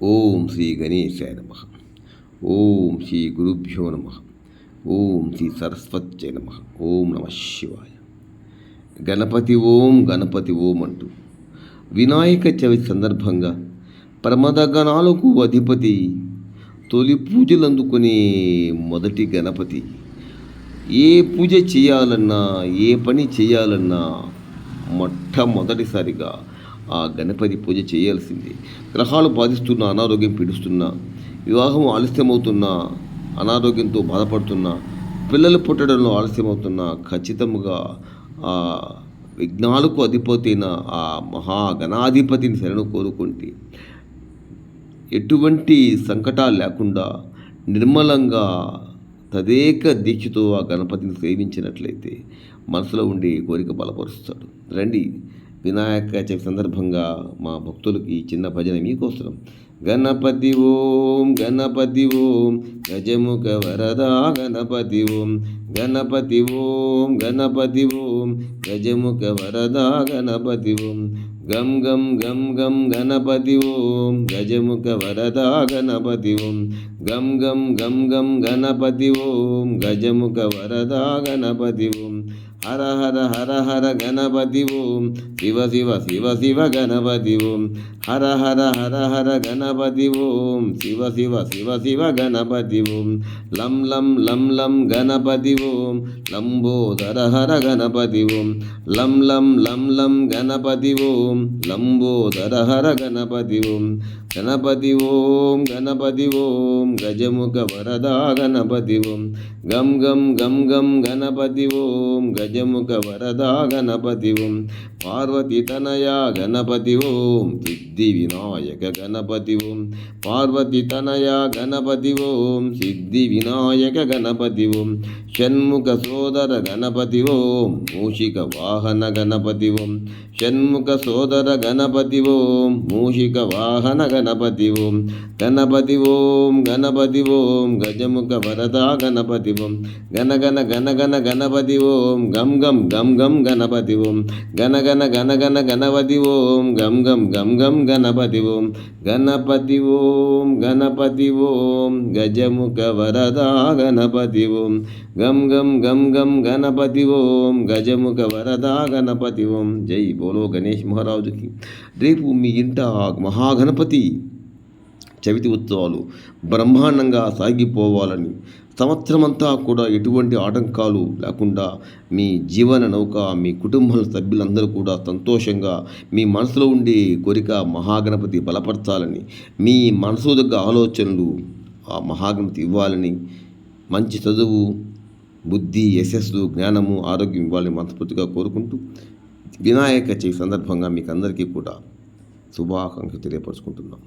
ఓం శ్రీ గణేశాయ నమః. ఓం శ్రీ గురుభ్యో నమః. ఓం శ్రీ సరస్వత్యై నమః. ఓం నమ శివాయ. గణపతి ఓం అంటూ వినాయక చవితి సందర్భంగా ప్రమదగణాలకు అధిపతి, తొలి పూజలు అందుకునే మొదటి గణపతి. ఏ పూజ చేయాలన్నా, ఏ పని చేయాలన్నా మొట్టమొదటిసారిగా ఆ గణపతి పూజ చేయాల్సింది. గ్రహాలు బాధిస్తున్న, అనారోగ్యం పీడిస్తున్నా, వివాహం ఆలస్యమవుతున్నా, అనారోగ్యంతో బాధపడుతున్నా, పిల్లలు పుట్టడంలో ఆలస్యమవుతున్నా, ఖచ్చితంగా ఆ విఘ్నాలకు అధిపతైన ఆ మహాగణాధిపతిని శరణు కోరుకుంటే ఎటువంటి సంకటాలు లేకుండా నిర్మలంగా తదేక దీక్షతో ఆ గణపతిని సేవించినట్లయితే మనసులో ఉండి కోరిక బలపరుస్తాడు. రండి, వినాయక చవితి సందర్భంగా మా భక్తులకి చిన్న భజన మీకోసం. గణపతి ఓం గజముఖ వరదా గణపతి ఓం గణపతి ఓం గజముఖ వరదా గణపతి ఓం గం గం గం గం గణపతి ఓం గజముఖ వరదా గణపతి ఓం గం గం గం గం గణపతి ఓం గజముఖ వరదా గణపతి ఓం హర హర హర హర గణపతి ఓం శివ శివ శివ శివ గణపతి ఓం హర హర హర హర గణపతి ఓం శివ శివ శివ శివ గణపతి ఓం లం లం లం లం గణపతి ఓం లంబోదర హర గణపతి ఓం లం లం లం లం గణపతి ఓం లంబోదర హర గణపతి ఓం గణపతి ఓం గజముఖ వరదా గణపతి ఓం గం గం గం గం గణపతి ఓం గజముఖ వరదా గణపతి ఓం పార్వతీ తనయా గణపతి ఓం సిద్ధి వినాయక గణపతి ఓం పార్వతీ తనయా గణపతి ఓం సిద్ధి వినాయక గణపతి ఓం షణ్ముఖ సోదర గణపతి ఓం మూషిక వాహన గణపతి ఓం షణ్ముఖ సోదర గణపతి ఓం మూషిక వాహన గణపతి ఓం గణపతి ఓం గజముఖ వరదా గణపతి ఓం గణ గణ గణ గణ గణపతి ఓం గం గం గం గం గణపతి ఓం గణ గణ గణ గణ గణపతి ఓం గం గం గం గం గణపతి ఓం గణపతి ఓం గజముఖ వరదా గణపతి ఓం గం గం గం గం గణపతి ఓం గజముఖ వరదా గణపతి ఓం. జై బోలో గణేష్ మహారాజుకి. రేపు మీ ఇంట మహాగణపతి చవితి ఉత్సవాలు బ్రహ్మాండంగా సాగిపోవాలని, సంవత్సరమంతా కూడా ఎటువంటి ఆటంకాలు లేకుండా మీ జీవన నౌక, మీ కుటుంబ సభ్యులందరూ కూడా సంతోషంగా మీ మనసులో ఉండే కోరిక మహాగణపతి బలపరచాలని, మీ మనసు దగ్గర ఆలోచనలు ఆ మహాగణపతి ఇవ్వాలని, మంచి చదువు, బుద్ధి, యశస్సు, జ్ఞానము, ఆరోగ్యం ఇవ్వాలని మనస్ఫూర్తిగా కోరుకుంటూ వినాయక చవితి సందర్భంగా మీకు అందరికీ కూడా శుభాకాంక్షలు తెలియపరుచుకుంటున్నాం.